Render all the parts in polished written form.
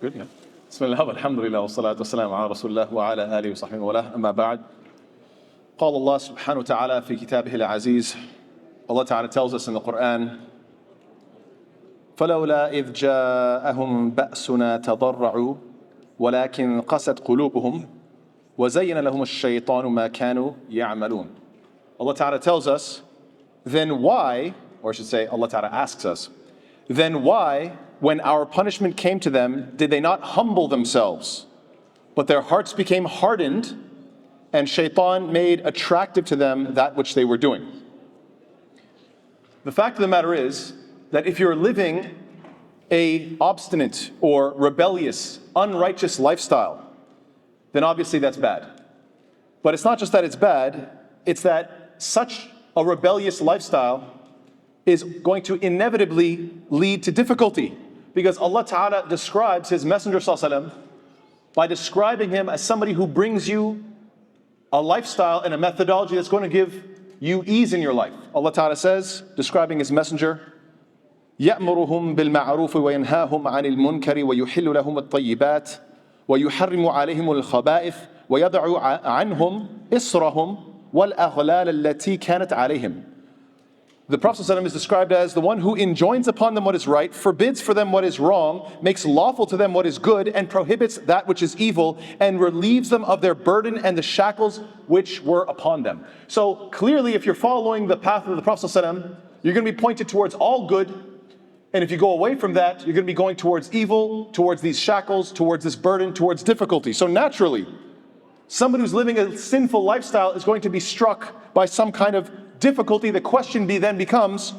Good, yeah. Bismillah, walhamdulillah, wa salatu wassalamu ala rasulillah wa ala alihi wa sahbihi wa lah, amma ba'd. قال الله سبحانه وتعالى في كتابه العزيز. Allah Ta'ala tells us in the Quran, فَلَوْلَا إِذْ جَاءَهُمْ بَأْسُنَا تَضَرَّعُوا وَلَكِنْ قَسَتْ قُلُوبُهُمْ وَزَيَّنَ لَهُمُ الشَّيْطَانُ مَا كَانُوا يَعْمَلُونَ. Allah Ta'ala tells us, then why, or I should say Allah Ta'ala asks us, then why, when our punishment came to them, did they not humble themselves? But their hearts became hardened, and shaitan made attractive to them that which they were doing. The fact of the matter is that if you're living a obstinate or rebellious, unrighteous lifestyle, then obviously that's bad. But it's not just that it's bad, it's that such a rebellious lifestyle is going to inevitably lead to difficulty. Because Allah Ta'ala describes His Messenger ﷺ by describing him as somebody who brings you a lifestyle and a methodology that's going to give you ease in your life. Allah Ta'ala says, describing His Messenger, يَأْمُرُهُمْ بِالْمَعْرُوفِ وَيَنْهَاهُمْ عَنِ الْمُنْكَرِ وَيُحِلُّ لَهُمُ الطَّيِّبَاتِ وَيُحَرِّمُ عَلَيْهِمُ الْخَبَائِثِ وَيَضَعُ عَنْهُمْ إِصْرَهُمْ وَالْأَغْلَالَ الَّتِي كَانَتْ عَلَيْهِمْ. The Prophet ﷺ is described as the one who enjoins upon them what is right, forbids for them what is wrong, makes lawful to them what is good, and prohibits that which is evil, and relieves them of their burden and the shackles which were upon them. So clearly, if you're following the path of the Prophet ﷺ, you're going to be pointed towards all good, and if you go away from that, you're going to be going towards evil, towards these shackles, towards this burden, towards difficulty. So naturally, somebody who's living a sinful lifestyle is going to be struck by some kind of difficulty. The question then becomes,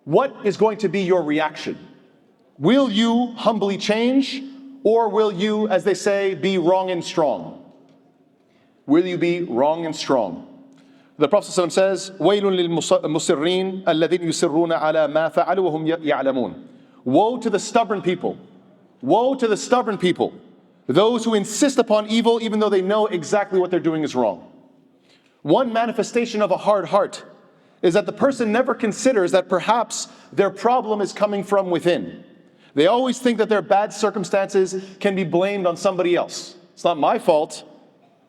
what is going to be your reaction? Will you humbly change, or will you, as they say, be wrong and strong? Will you be wrong and strong? The Prophet ﷺ says, وَيْلٌ لِلْمُصِرِّينَ الَّذِينَ يُصِرُّونَ عَلَى مَا فَعَلُوا وَهُمْ يَعْلَمُونَ. Woe to the stubborn people. Woe to the stubborn people. Those who insist upon evil even though they know exactly what they're doing is wrong. One manifestation of a hard heart is that the person never considers that perhaps their problem is coming from within. They always think that their bad circumstances can be blamed on somebody else. It's not my fault.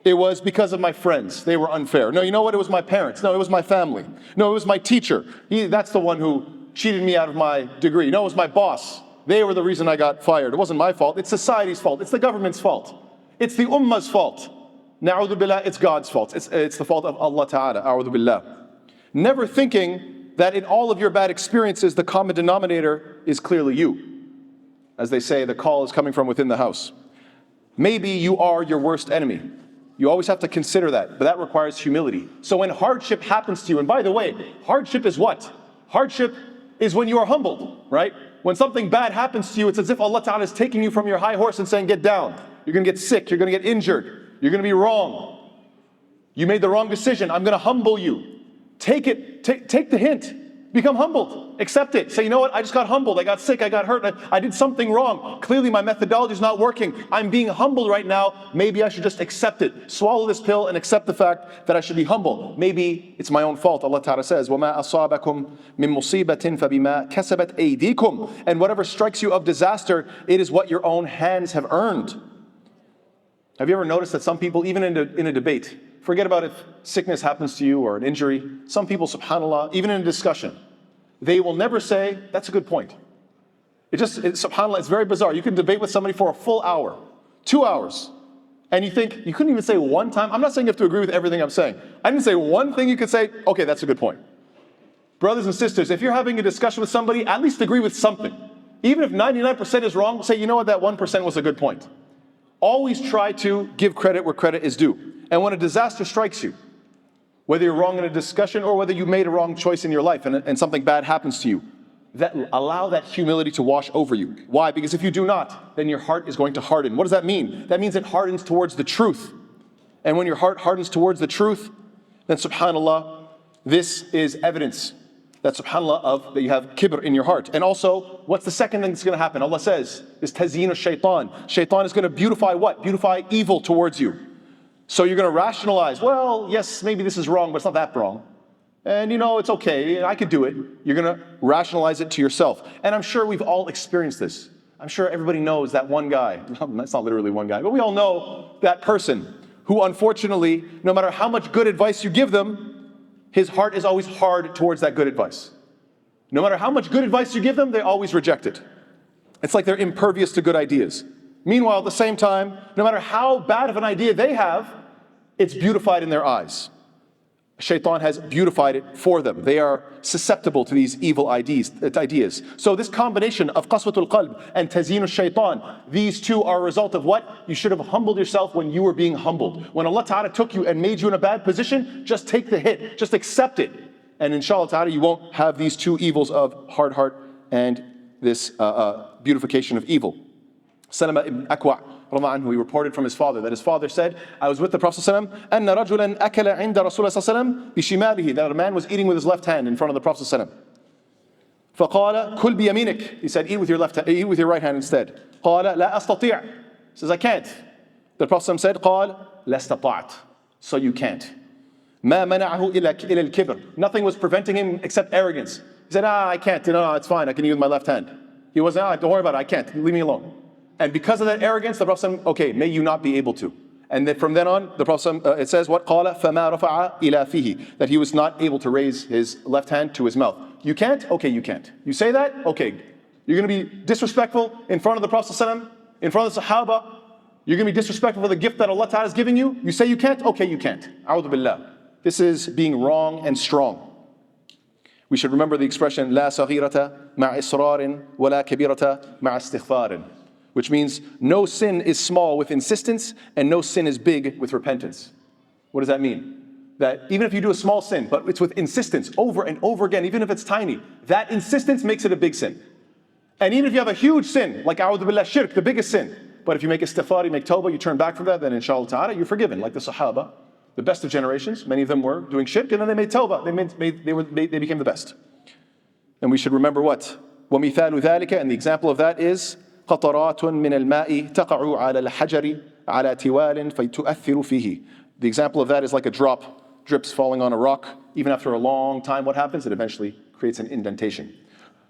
It was because of my friends. They were unfair. No, you know what? It was my parents. No, it was my family. No, it was my teacher. That's the one who cheated me out of my degree. No, it was my boss. They were the reason I got fired. It wasn't my fault. It's society's fault. It's the government's fault. It's the ummah's fault. Na'udhu billah, it's God's fault. It's the fault of Allah Ta'ala. A'udhu billah. Never thinking that in all of your bad experiences, the common denominator is clearly you. As they say, the call is coming from within the house. Maybe you are your worst enemy. You always have to consider that, but that requires humility. So when hardship happens to you, and by the way, hardship is what? Hardship is when you are humbled, right? When something bad happens to you, it's as if Allah Ta'ala is taking you from your high horse and saying, get down. You're going to get sick. You're going to get injured. You're going to be wrong. You made the wrong decision. I'm going to humble you. Take it. Take the hint. Become humbled. Accept it. Say, you know what? I just got humbled. I got sick. I got hurt. I did something wrong. Clearly my methodology is not working. I'm being humbled right now. Maybe I should just accept it. Swallow this pill and accept the fact that I should be humble. Maybe it's my own fault. Allah Ta'ala says, وَمَا أَصَابَكُم مِّن مُّصِيبَةٍ فَبِمَا كَسَبَتْ أَيْدِيكُمْ. And whatever strikes you of disaster, it is what your own hands have earned. Have you ever noticed that some people, even in a debate, forget about if sickness happens to you or an injury, some people, subhanAllah, even in a discussion, they will never say, that's a good point. SubhanAllah, it's very bizarre. You can debate with somebody for a full hour, 2 hours, and you think, you couldn't even say one time. I'm not saying you have to agree with everything I'm saying. I didn't say one thing you could say, okay, that's a good point. Brothers and sisters, if you're having a discussion with somebody, at least agree with something. Even if 99% is wrong, say, you know what, that 1% was a good point. Always try to give credit where credit is due. And when a disaster strikes you, whether you're wrong in a discussion or whether you made a wrong choice in your life and something bad happens to you, allow that humility to wash over you. Why? Because if you do not, then your heart is going to harden. What does that mean? That means it hardens towards the truth. And when your heart hardens towards the truth, then subhanAllah, this is evidence that subhanAllah that you have kibr in your heart. And also, what's the second thing that's going to happen? Allah says, is tazyin of shaitan. Shaitan is going to beautify what? Beautify evil towards you. So you're going to rationalize, well, yes, maybe this is wrong, but it's not that wrong. And you know, it's okay, I could do it. You're going to rationalize it to yourself. And I'm sure we've all experienced this. I'm sure everybody knows that one guy. That's not literally one guy, but we all know that person who unfortunately, no matter how much good advice you give them, his heart is always hard towards that good advice. No matter how much good advice you give them, they always reject it. It's like they're impervious to good ideas. Meanwhile, at the same time, no matter how bad of an idea they have, it's beautified in their eyes. Shaitan has beautified it for them. They are susceptible to these evil ideas. So this combination of qaswatul qalb and tazeenul shaitan, these two are a result of what? You should have humbled yourself when you were being humbled. When Allah Ta'ala took you and made you in a bad position, just take the hit, just accept it. And inshallah Ta'ala, you won't have these two evils of hard heart and this beautification of evil. Salama ibn Akwa, he reported from his father that his father said, I was with the Prophet ﷺ, أَنَّ رَجُلًا أَكَلَ عِنْدَ رَسُولَ صَلَّى اللَّهُ عَلَيْهِ وَسَلَّمَ بِشِمَالِهِ, that a man was eating with his left hand in front of the Prophet ﷺ. فَقَالَ كُلْ بِيَمِينِكَ, he said, eat with your right hand instead. قَالَ لَا أَسْتَطِيعُ, he says, I can't. The Prophet ﷺ said, قَالَ لَا اسْتَطَعْتُ, so you can't. مَا مَنَعَهُ إِلَى الْكِبْرِ, nothing was preventing him except arrogance. He said, I can't, no, it's fine, I can eat with my left hand. He wasn't, don't worry about it, I can't, leave me alone. And because of that arrogance, the Prophet said, okay, may you not be able to. And then from then on, the Prophet, it says, what? قَالَ فَمَا رَفَعَ إِلَى فِيهِ, that he was not able to raise his left hand to his mouth. You can't? Okay, you can't. You say that? Okay. You're going to be disrespectful in front of the Prophet ﷺ, in front of the Sahaba. You're going to be disrespectful for the gift that Allah Ta'ala is giving you. You say you can't? Okay, you can't. A'udhu billah. This is being wrong and strong. We should remember the expression, لا صغيرة مع إصرار ولا كبيرة مع استغفار, which means no sin is small with insistence and no sin is big with repentance. What does that mean? That even if you do a small sin, but it's with insistence over and over again, even if it's tiny, that insistence makes it a big sin. And even if you have a huge sin, like a'udhu billah shirk, the biggest sin, but if you make istighfar, you make tawbah, you turn back from that, then inshallah ta'ala, you're forgiven. Like the Sahaba, the best of generations, many of them were doing shirk, and then they made tawbah, they became the best. And we should remember what? وَمِثَالُ ذَلِكَ, and the example of that is قطرات من الماء تقع على الحجر على توال فتؤثر فيه. The example of that is like a drop drips falling on a rock. Even after a long time, what happens? It eventually creates an indentation.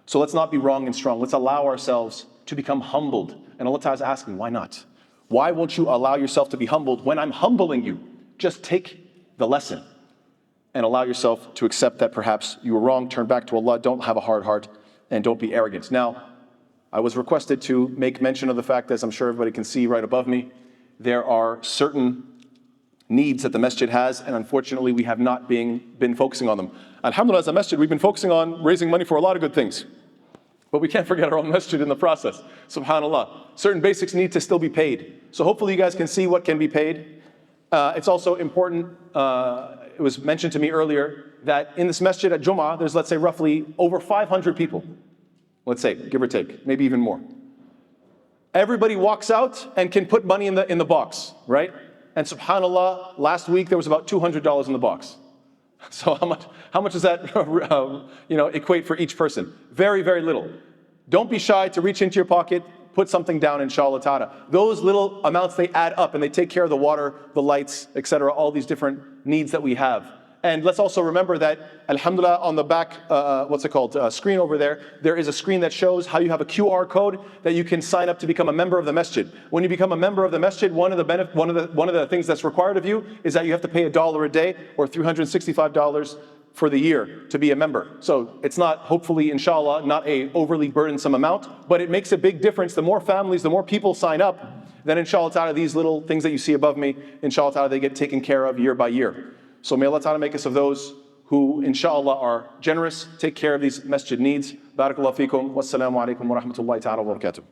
So let's not be wrong and strong. Let's allow ourselves to become humbled. And Allah Ta'ala is asking, why not? Why won't you allow yourself to be humbled when I'm humbling you? Just take the lesson and allow yourself to accept that perhaps you were wrong, turn back to Allah, don't have a hard heart, and don't be arrogant. Now, I was requested to make mention of the fact, as I'm sure everybody can see right above me, there are certain needs that the masjid has, and unfortunately we have not been focusing on them. Alhamdulillah, as a masjid, we've been focusing on raising money for a lot of good things. But we can't forget our own masjid in the process. SubhanAllah. Certain basics need to still be paid. So hopefully you guys can see what can be paid. It's also important, it was mentioned to me earlier, that in this masjid at Jum'ah, there's, let's say, roughly over 500 people. Let's say, give or take, maybe even more. Everybody walks out and can put money in the box, right? And subhanAllah, last week there was about $200 in the box. So how much does that equate for each person? Very, very little. Don't be shy to reach into your pocket, put something down, inshallah ta'ala. Those little amounts, they add up and they take care of the water, the lights, etc., all these different needs that we have. And let's also remember that, alhamdulillah, on the back, screen over there, there is a screen that shows how you have a QR code that you can sign up to become a member of the masjid. When you become a member of the masjid, one of the things that's required of you is that you have to pay $1 a day or $365 for the year to be a member. So it's not, hopefully, inshallah, not a overly burdensome amount, but it makes a big difference. The more families, the more people sign up, then inshallah ta'ala, these little things that you see above me, inshallah ta'ala, they get taken care of year by year. So may Allah Ta'ala make us of those who, inshallah, are generous, take care of these masjid needs. Barakallahu feekum. Wassalamu alaikum wa rahmatullahi ta'ala wa barakatuh.